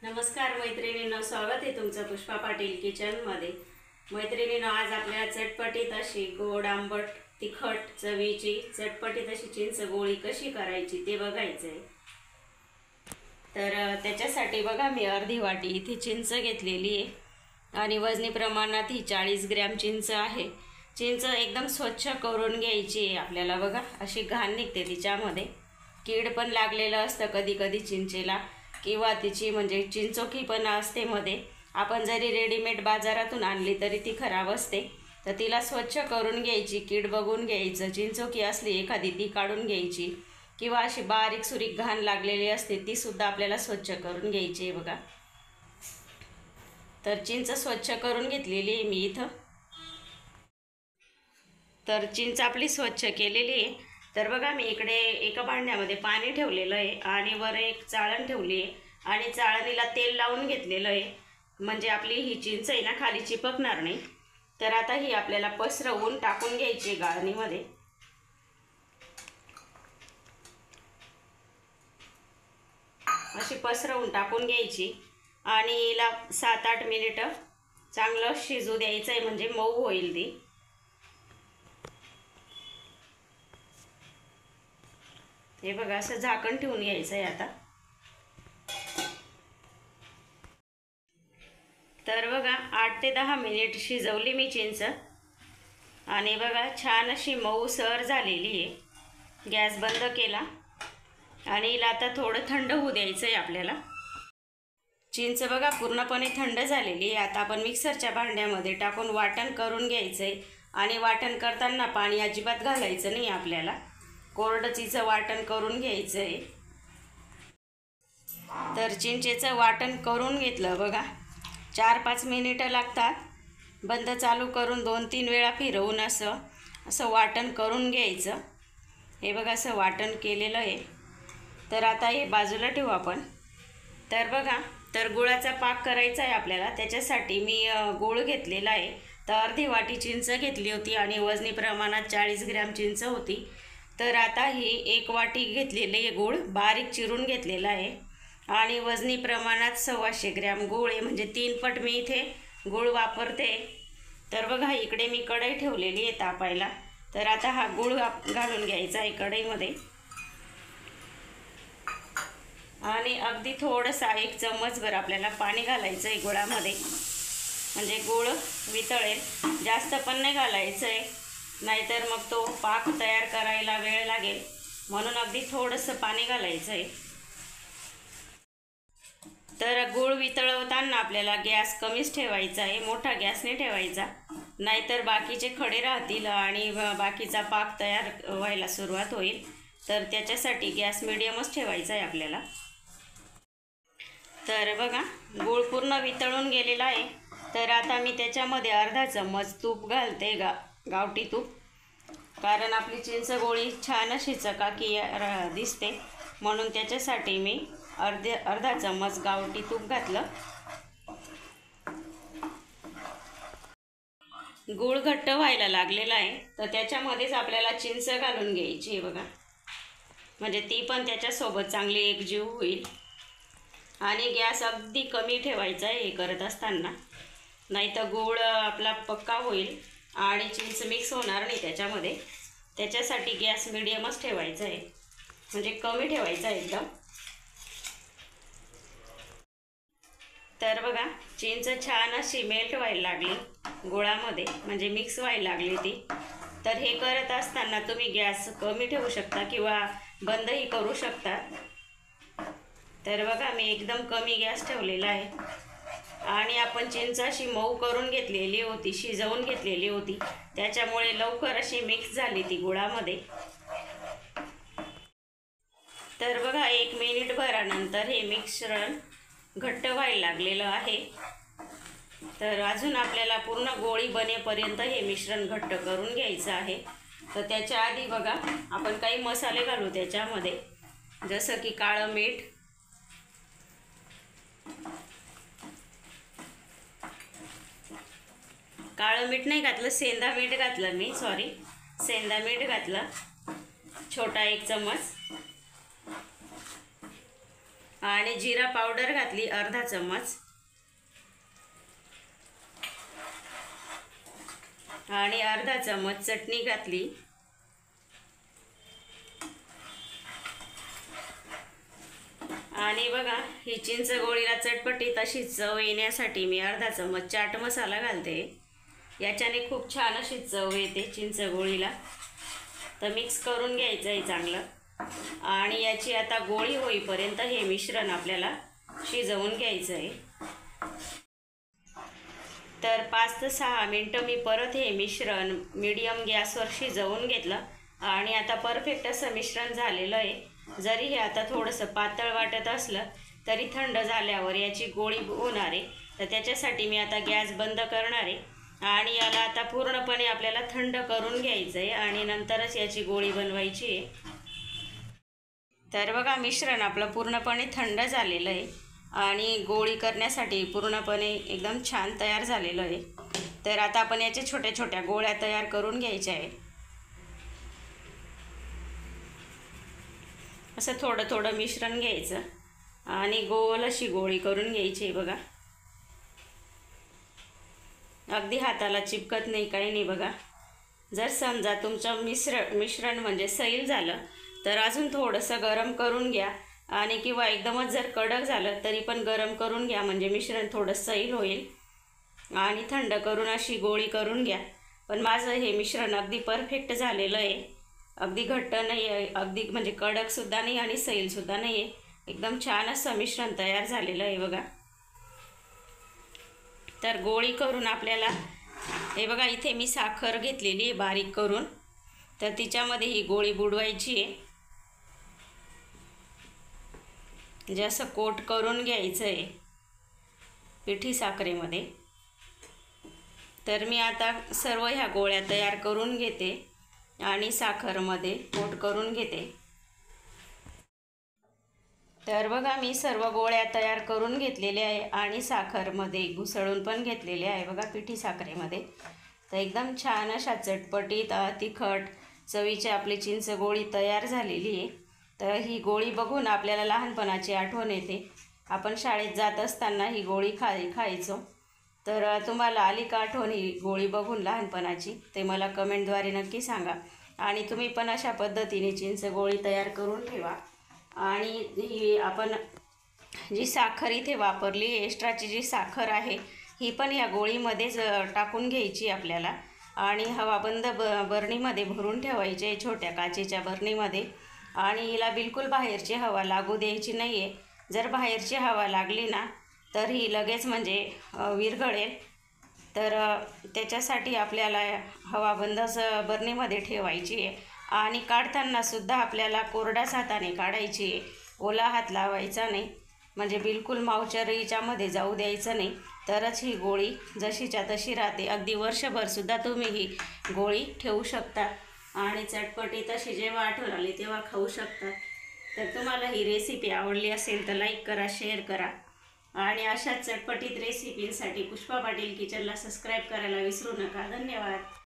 नमस्कार मैत्रिणींनो, स्वागत आहे तुमचं पुष्पा पाटील किचनमध्ये। मैत्रिणींनो, आज आपल्याला चटपटीत अशी गोड आंबट तिखट चवीची चटपटीत अशी चिंच गोळी कशी करायची ते बघायचं आहे। तर त्याच्यासाठी बघा, मी अर्धी वाटी इथे चिंच घेतलेली आहे आणि वजनी प्रमाणात ही 40 ग्रॅम चिंच आहे। चिंच एकदम स्वच्छ करून घ्यायची आहे आपल्याला। बघा, अशी घाण निघते तिच्यामध्ये, कीड पण लागलेलं असतं कधी कधी चिंचेला, किंवा तिची म्हणजे चिंचोकी पण असते मध्ये। आपण जरी रेडीमेड बाजारातून आणली तरी ती खराब असते, तर तिला स्वच्छ करून घ्यायची, कीड बघून घ्यायचं। चिंचोकी असली एखादी ती काढून घ्यायची, किंवा अशी बारीक सुरीक घाण लागलेली असते ती सुद्धा आपल्याला स्वच्छ करून घ्यायची आहे। बघा, तर चिंच स्वच्छ करून घेतलेली आहे मी इथं। तर चिंच आपली स्वच्छ केलेली आहे। तर बघा, मी इकडे एका भांड्यामध्ये पाणी ठेवलेलं आहे आणि वर एक चाळण ठेवली आहे आणि चाळणीला तेल लावून घेतलेलं आहे, म्हणजे आपली ही चिंच आहे ना खाली चिपकणार नाही। तर आता ही आपल्याला पसरवून टाकून घ्यायची गाळणीमध्ये। अशी पसरवून टाकून घ्यायची आणि हिला 7-8 मिनिटं चांगलं शिजू द्यायचं आहे, म्हणजे मऊ होईल ती। हे बघा, असं झाकण ठेवून घ्यायचं आहे आता। तर बघा, 8 ते 10 मिनिट शिजवली मी चिंच आणि बघा छान अशी मऊसर झालेली आहे। गॅस बंद केला आणि हिला आता थोडं थंड होऊ द्यायचं आहे आपल्याला। चिंच बघा पूर्णपणे थंड झालेली आहे। आता आपण मिक्सरच्या भांड्यामध्ये टाकून वाटण करून घ्यायचं आहे आणि वाटण करताना पाणी अजिबात घालायचं नाही आपल्याला, कोरडं चिंच वाटण करून घ्यायचं आहे। तर चिंचेचं वाटण करून घेतलं बघा, 4-5 मिनिटं लागतात। बंद चालू करून 2-3 वेळा फिरवून असं वाटण करून घ्यायचं। हे बघा, असं वाटण केलेलं आहे। तर आता हे बाजूला ठेवू आपण। तर बघा, तर गुळाचा पाक करायचा आहे आपल्याला। त्याच्यासाठी मी गूळ घेतलेला आहे। तर अर्धी वाटी चिंच घेतली होती आणि वजनी प्रमाणात 40 ग्रॅम चिंच होती। तर आता ही 1 वाटी घेतलेली आहे गूळ, बारीक चिरून घेतलेला आहे आणि वजनी प्रमाणात 125 ग्रॅम गूळ आहे, म्हणजे 3 पट मी इथे गूळ वापरते। तर बघा, इकडे मी कढई ठेवलेली आहे तापायला। तर आता हा गूळ घालून घ्यायचा आहे कढईमध्ये आणि अगदी थोडंसं 1 चम्मचभर आपल्याला पाणी घालायचं आहे गुळामध्ये, म्हणजे गूळ वितळेल। जास्त पण नाही घालायचं आहे, नाहीतर मग तो पाक तयार करायला वेळ लागेल, म्हणून अगदी थोडंसं पाणी घालायचं आहे। तर गूळ वितळवताना आपल्याला गॅस कमीच ठेवायचा आहे, मोठा गॅस नाही ठेवायचा, नाहीतर बाकीचे खडे राहतील आणि बाकीचा पाक तयार व्हायला सुरुवात होईल। तर त्याच्यासाठी गॅस मिडियमच ठेवायचा आहे आपल्याला। तर बघा, गूळ पूर्ण वितळून गेलेला आहे। तर आता मी त्याच्यामध्ये अर्धा चम्मच तूप घालते, गावठी तूप, कारण आपली चिंच गोळी छान अशी चकाकी दिसते, म्हणून त्याच्यासाठी मी अर्धा चम्मच गावठी तूप घातलं। गूळ घट्ट व्हायला लागलेला आहे, तर त्याच्यामध्येच आपल्याला चिंच घालून घ्यायची आहे बघा, म्हणजे ती पण त्याच्यासोबत चांगली एकजीव होईल। आणि गॅस अगदी कमी ठेवायचा आहे हे करत असताना, नाही तर गूळ आपला पक्का होईल आणि चिंच मिक्स होणार नाही त्याच्यामध्ये। त्याच्यासाठी गॅस मिडियमच ठेवायचा आहे, म्हणजे कमी ठेवायचा आहे एकदम। तर बघा, चिंच छान अशी मेल्ट व्हायला लागली गुळामध्ये, म्हणजे मिक्स व्हायला लागली ती। तर हे करत असताना तुम्ही गॅस कमी ठेवू शकता किंवा बंदही करू शकता। तर बघा, मी एकदम कमी गॅस ठेवलेला आहे आणि आपण चिंच अशी मऊ करून घेतलेली होती, शिजवून घेतलेली होती, त्याच्यामुळे लवकर अशी मिक्स झाली ती गुळामध्ये। तर बघा, 1 मिनिटभरानंतर हे मिश्रण घट्ट व्हायला लागलेलं आहे। तर अजून आपल्याला पूर्ण गोळी बनेपर्यंत हे मिश्रण घट्ट करून घ्यायचं आहे। तर त्याच्या आधी बघा, आपण काही मसाले घालू त्याच्यामध्ये, जसं की काळं मीठ, काळं मीठ नाही घातलं, सेंधा मीठ घातलं मी, सॉरी, सेंधा मीठ घातलं छोटा 1 चम्मच, आणि जिरा पावडर घातली अर्धा चम्मच आणि अर्धा चम्मच चटणी घातली आणि बघा ही चिंच गोळीला चटपटी तशी चव येण्यासाठी मी अर्धा चम्मच चाट मसाला घालते। याच्याने खूप छान अशी चव येते चिंच गोळीला। तर मिक्स करून घ्यायचं आहे चांगलं आणि याची आता गोळी होईपर्यंत हे मिश्रण आपल्याला शिजवून घ्यायचं आहे। तर 5 ते 6 मिनिटं मी परत हे मिश्रण मीडियम गॅसवर शिजवून घेतलं आणि आता परफेक्ट असं मिश्रण झालेलं आहे। जरी हे आता थोडंसं पातळ वाटत असलं तरी थंड झाल्यावर याची गोळी होणार आहे। तर त्याच्यासाठी मी आता गॅस बंद करणार आहे आणि याला आता पूर्णपणे आपल्याला थंड करून घ्यायचं आहे आणि नंतरच याची गोळी बनवायची आहे। तर बघा मिश्रण आपलं पूर्णपणे थंड झालेलं आहे आणि गोळी करण्यासाठी पूर्णपणे एकदम छान तयार झालेलं आहे। तर आता आपण याच्या छोट्या छोट्या गोळ्या तयार करून घ्यायच्या आहे। असं थोडं थोडं मिश्रण घ्यायचं आणि गोल अशी गोळी करून घ्यायची आहे बघा। अगदी हाताला चिपकत नाही, काही नाही बघा। जर समजा तुमचं मिश्रण म्हणजे सैल झालं तर अजून थोडंसं गरम करून घ्या आणि किंवा एकदमच जर कडक झालं तरी पण गरम करून घ्या, म्हणजे मिश्रण थोडं सैल होईल आणि थंड करून अशी गोळी करून घ्या। पण माझं हे मिश्रण अगदी परफेक्ट झालेलं आहे, अगदी घट्ट नाही आहे, अगदी म्हणजे कडकसुद्धा नाही आणि सैलसुद्धा नाही आहे, एकदम छान असं मिश्रण तयार झालेलं आहे बघा। तर गोळी करून आपल्याला हे बघा इथे मी साखर घेतलेली आहे बारीक करून, तर तिच्यामध्ये ही गोळी बुडवायची आहे, म्हणजे असं कोट करून घ्यायचं आहे पिठी साखरेमध्ये। तर मी आता सर्व ह्या गोळ्या तयार करून घेते आणि साखरमध्ये कोट करून घेते। तर बघा मी सर्व गोळ्या तयार करून घेतलेल्या आहे आणि साखरमध्ये घुसळून पण घेतलेले आहे बघा पिठी साखरेमध्ये। तर एकदम छान अशा चटपटीत तिखट चवीची आपली चिंच गोळी तयार झालेली आहे। तर ही गोळी बघून आपल्याला लहानपणाची आठवण येते, आपण शाळेत जात असताना ही गोळी खायचो। तर तुम्हाला आली का आठवण ही गोळी बघून लहानपणाची, ते मला कमेंटद्वारे नक्की सांगा आणि तुम्ही पण अशा पद्धतीने चिंच गोळी तयार करून ठेवा। आणि ही आपण जी साखर इथे वापरली, एक्स्ट्राची जी साखर आहे ही पण या गोळीमध्येच टाकून घ्यायची आपल्याला आणि हवाबंद बरणीमध्ये भरून ठेवायचे, छोट्या काचेच्या बरणीमध्ये। आणि हिला बिलकुल बाहेरची हवा लागू द्यायची नाही आहे, जर बाहेरची हवा लागली ना तर ही लगेच म्हणजे विरघळेल। तर त्याच्यासाठी आपल्याला हवाबंद बरणीमध्ये ठेवायची आहे आणि काढतानासुद्धा आपल्याला कोरड्याच हाताने काढायची आहे, ओला हात लावायचा नाही, म्हणजे बिलकुल मावचर हिच्यामध्ये जाऊ द्यायचं नाही, तरच ही गोळी जशीच्या तशी राहते। अगदी वर्षभरसुद्धा तुम्ही ही गोळी ठेवू शकता आणि चटपटीत अशी जेव्हा आठवण आली तेव्हा खाऊ शकता। तर तुम्हाला ही रेसिपी आवडली असेल तर लाईक करा, शेअर करा आणि अशाच चटपटीत रेसिपींसाठी पुष्पा पाटील किचनला सबस्क्राईब करायला विसरू नका। धन्यवाद।